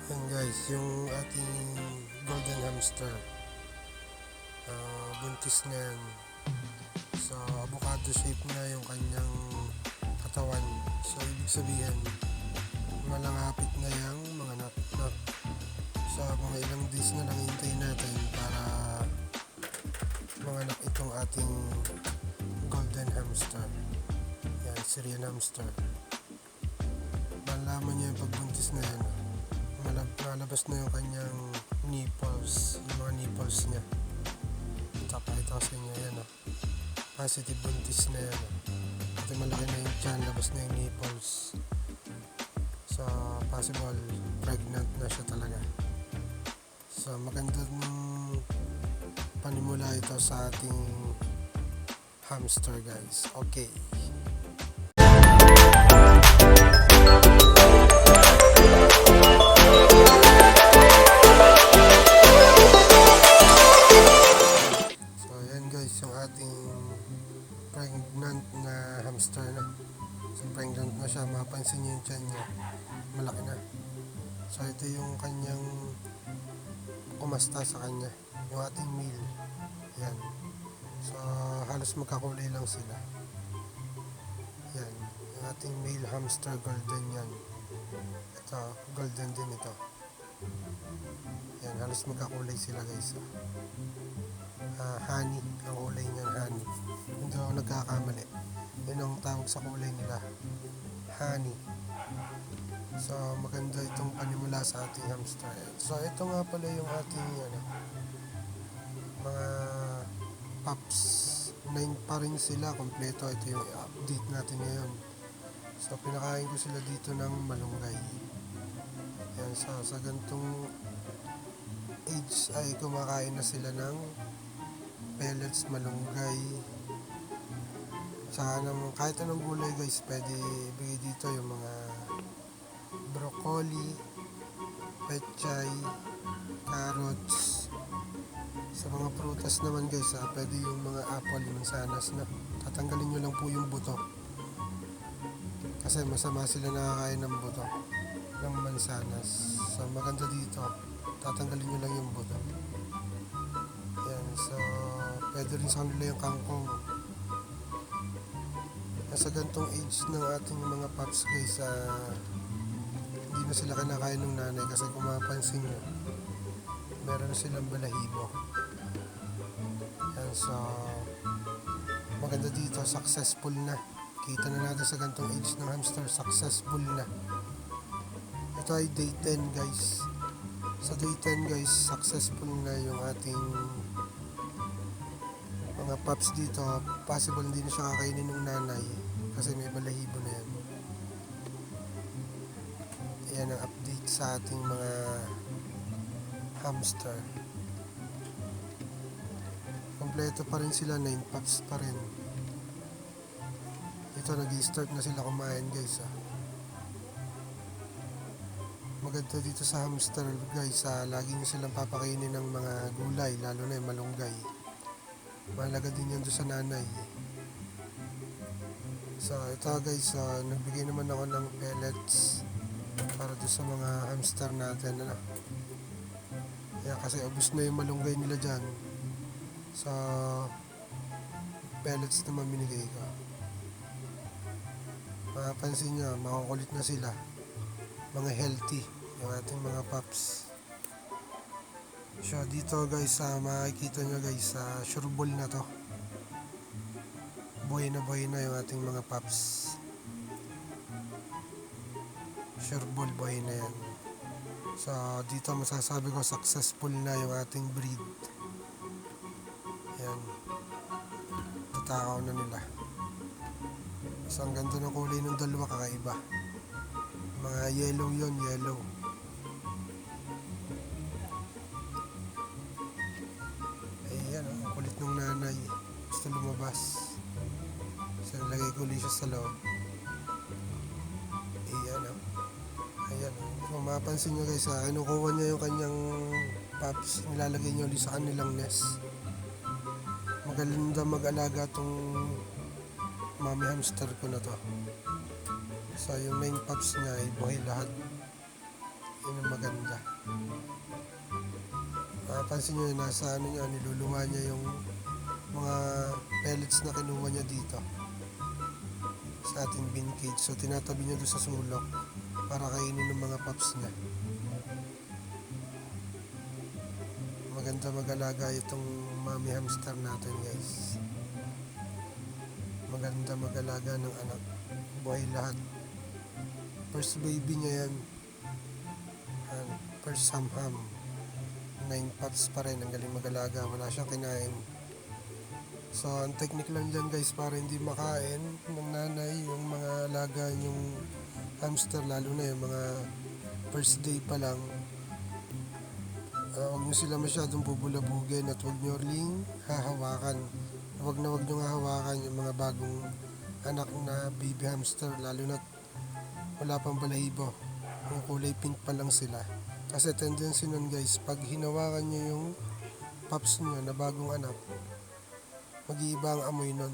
Yan guys, yung ating golden hamster, buntis na yan. So avocado shape na yung kanyang katawan. So ibig sabihin, malangapit na yung mga nak. So mga ilang days na lang hintayin natin para manganak itong ating golden hamster. Yan, Syrian hamster. Malaman niya yung pagbuntis na yan. Malabas na yung kanyang nipples, yung mga nipples niya. Papakita ko sa inyo yan, positive buntis na yan. At malaki na yung tiyan, labas na yung nipples. So possible pregnant na siya talaga. So maganda ng panimula ito sa ating hamster guys. Okay. Yung ating pregnant na hamster na. So pregnant na siya, mapansin niyo yung tiyan niya, malaki na. So ito yung kanyang kumasta sa kanya, yung ating male. Yan. So halos magkakulay lang sila. Yan, yung ating male hamster golden yan. Ito, golden din ito. Yan, halos magkakulay sila guys. Honey, ang kulay niyan honey. Hindi ako nagkakamali. Yun ang tawag sa kulay nila, honey. So maganda itong panimula sa ating hamster. So ito nga pala yung ating mga pups. 9 pa rin sila, kompleto. Ito yung update natin ngayon. So pinakain ko sila dito ng malunggay. Yan, sa gantong age ay kumakain na sila ng pellets, malunggay, saka kahit anong gulay guys, pwede ibigay dito. Yung mga broccoli, pechay, carrots. Sa mga prutas naman guys, pwede yung mga apple, mansanas na tatanggalin nyo lang po yung buto, kasi masama sila nakakain ng buto ng mansanas. So maganda dito, tatanggalin nyo lang yung buto. Yan, so pwede rin sa kanila yung kangkong. Nasa gantong age ng ating mga pups guys, hindi na sila kinakain ng nanay, kasi kung mapansin nyo, meron na silang balahibo. Yan, so maganda dito, successful na. Kita na natin sa gantong age ng hamster, successful na. Ito ay day 10 guys. Sa day 10 guys, successful na yung ating mga pups dito. Possible hindi na siya kakainin ng nanay kasi may balahibo na yan. Ayan ang update sa ating mga hamster. Kompleto pa rin sila, 9 pups pa rin. Ito, nag-i-start na sila kumain guys. Maganda dito sa hamster guys, lagi nyo silang papakainin ng mga gulay, lalo na yung malunggay. Mahalaga din yan doon sa nanay. So ito guys, nagbigay naman ako ng pellets para doon sa mga hamster natin. Kasi ubos na yung malunggay nila dyan. So pellets naman binigay ko. Mapapansin nyo, makukulit na sila, mga healthy yung ating mga pups. So dito guys, makikita nyo guys, sure ball na to. Buhay na yung ating mga pups. Sure ball, buhay na yan. So dito masasabi ko successful na yung ating breed. Yan, tatakaw na nila. So ang ganda ng kulay ng dalawa, kakaiba. Mga yellow yon, yellow. Ayan, ang kulit ng nanay, gusto lumabas. So nalagay ko ulit siya sa loob. Ayan, kung mapansin nyo guys, kinukuha niya yung kanyang pups, nilalagay niya ulit sa kanilang nest. Magalinda mag-alaga tong mommy hamster ko na to. So yung 9 pups niya ay buhay lahat. Yun ang maganda. Pansin nyo, nasa ano niya, nilulunga niya yung mga pellets na kinuha niya dito sa ating bean cage. So tinatabi niya doon sa sulok para kainin ng mga pups niya. Maganda mag-alaga itong mommy hamster natin, guys. Maganda mag-alaga ng anak. Buhay lahat. First baby niya yan. First ham-ham. 9 pups pa rin. Ang galing mag-alaga. Wala siyang kinain. So, ang technique lang dyan, guys, para hindi makain ng nanay yung mga alaga yung hamster, lalo na yung mga first day pa lang. Huwag nyo sila masyadong bubulabugin at huwag nyo ring hahawakan. Huwag nyo hahawakan yung mga bagong anak na baby hamster, lalo na wala pang balahibo. Yung kulay pink pa lang sila. Kasi tendency nun, guys, pag hinawakan nyo yung pups nyo na bagong anak, mag-iiba ang amoy nun.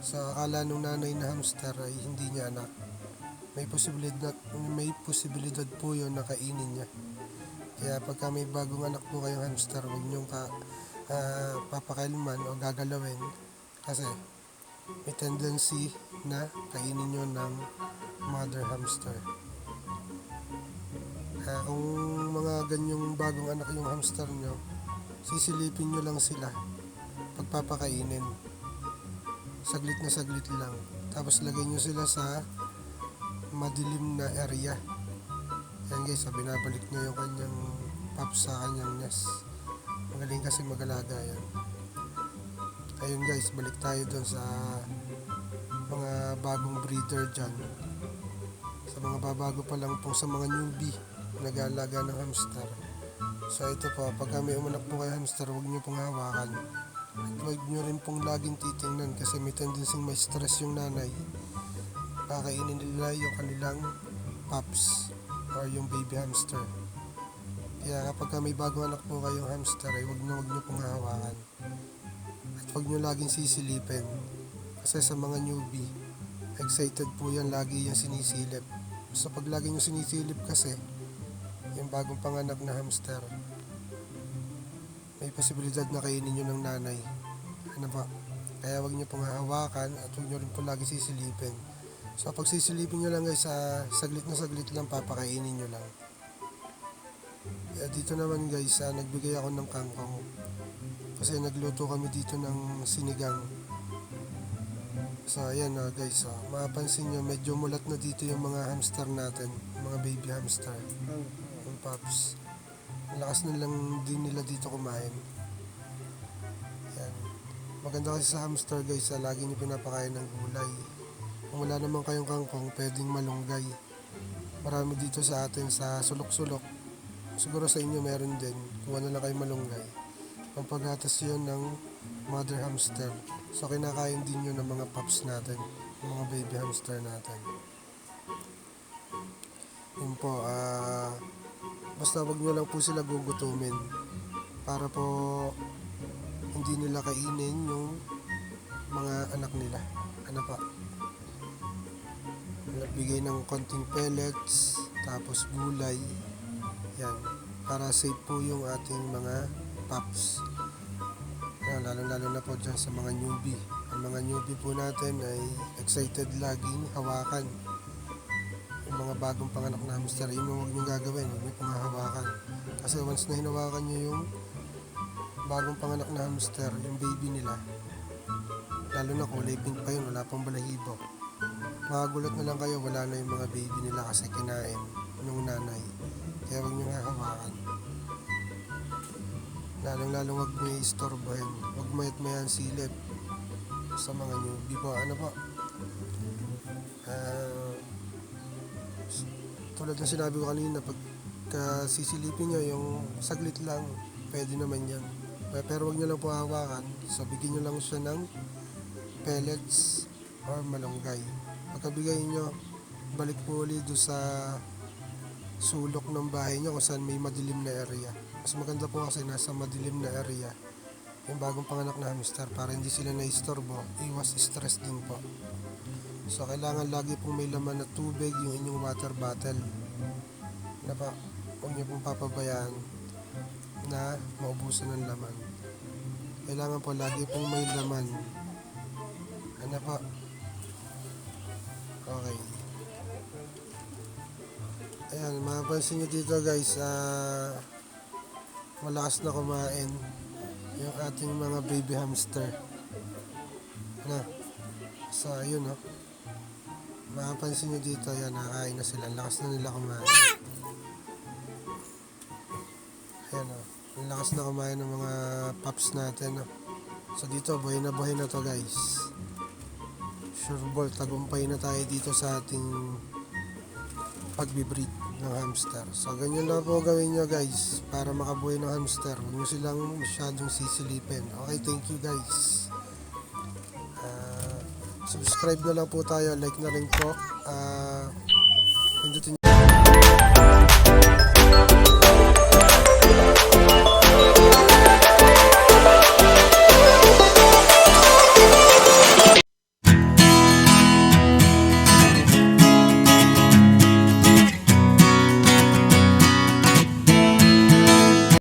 Sa akala nung nanay na hamster ay hindi niya anak. May posibilidad po yun na kainin niya. Kaya pagka may bagong anak po kayong hamster, huwag niyong papakailman o gagalawin kasi may tendency na kainin niyo ng mother hamster. Kung mga ganyong bagong anak yung hamster niyo, sisilipin niyo lang sila pagpapakainin. Saglit na saglit lang. Tapos lagay niyo sila sa madilim na area. Yan, guys, binabalik niya yung kanyang pups sa kanyang nest. Magaling kasi mag-alaga yan. Ayun, guys, balik tayo dun sa mga bagong breeder dyan. Sa mga babago pa lang po, sa mga newbie nag-aalaga ng hamster. So ito po, pagka may umanak po kayo hamster, huwag nyo pong hawakan. At huwag nyo rin pong laging titingnan kasi may tendency may stress yung nanay. Kakainin nila yung kanilang pups or yung baby hamster. Kaya kapag may bagong anak po kayong hamster, ay huwag nyo pong hahawakan. At huwag nyo laging sisilipin. Kasi sa mga newbie, excited po yan, lagi yung sinisilip. So pag lagi nyo sinisilip kasi, yung bagong panganak na hamster, may posibilidad na kainin nyo ng nanay. Ano ba? Kaya huwag nyo pong hahawakan at huwag nyo rin po lagi sisilipin. So pag sisilipin nyo lang, guys, saglit na saglit lang, papakainin nyo lang. Dito naman, guys, nagbigay ako ng kangkong kasi nagluto kami dito ng sinigang. So ayan, guys, mapapansin nyo medyo mulat na dito yung mga hamster natin, mga baby hamster, yung pups. Lakas na lang din nila dito kumain. Yan. Maganda kasi sa hamster, guys, lagi nyo pinapakain ng gulay. Kung wala naman kayong kangkong, pwedeng malunggay. Marami dito sa atin sa sulok-sulok. Siguro sa inyo meron din. Kuha na lang kayo malunggay. Pampagatas yun ng mother hamster. So kinakain din yun ng mga pups natin, ng mga baby hamster natin. Yun po, basta wag nyo lang po sila gugutumin para po hindi nila kainin yung mga anak nila. Ano pa? Bigay ng konting pellets, tapos gulay. Yan, para safe po yung ating mga pups. Lalo na po dyan sa mga newbie. Ang mga newbie po natin ay excited laging hawakan yung mga bagong panganak na hamster. Yun yung huwag nyo gagawin, huwag nyo pong hawakan. Kasi once na hinawakan nyo yung bagong panganak na hamster, yung baby nila, lalo na kulay pink pa yun, wala pang balahibo, makagulat na lang kayo, wala na yung mga baby nila kasi kinain nung nanay. Kaya huwag nyo hahawakan. Lalong huwag nyo istorbohin. Huwag mayat-mayan silip sa mga newbie po. Ano po? Tulad ng sinabi ko kanina, pagka sisilipin nyo yung saglit lang, pwede naman yan. Pero huwag nyo lang po hawakan. So bigyan nyo lang siya ng pellets or malunggay. Pagkabigay nyo, balik po ulit doon sa sulok ng bahay nyo kung saan may madilim na area. Mas maganda po kasi nasa madilim na area yung bagong panganak na hamster para hindi sila naistorbo, iwas stress din po. So kailangan lagi pong may laman na tubig yung inyong water bottle. Huwag niyo pong papabayaan. na maubusan ng laman. Kailangan po lagi pong may laman. Ano po? Okay. Ayan, mapapansin nyo dito guys, malakas na kumain yung ating mga baby hamster. Na, ayun no. Mapapansin nyo dito, ayan, nakain na sila. Ang lakas na nila kumain. Ayan o. Ang lakas na kumain ng mga pups natin. No? So dito, buhay na to guys. Sure ball, tagumpay na tayo dito sa ating pagbibreed ng hamster. So ganyan lang po gawin nyo guys para makabuhay ng hamster. Huwag nyo silang masyadong sisilipin. Okay, thank you guys. Subscribe na lang po tayo, like na rin po. Pindutin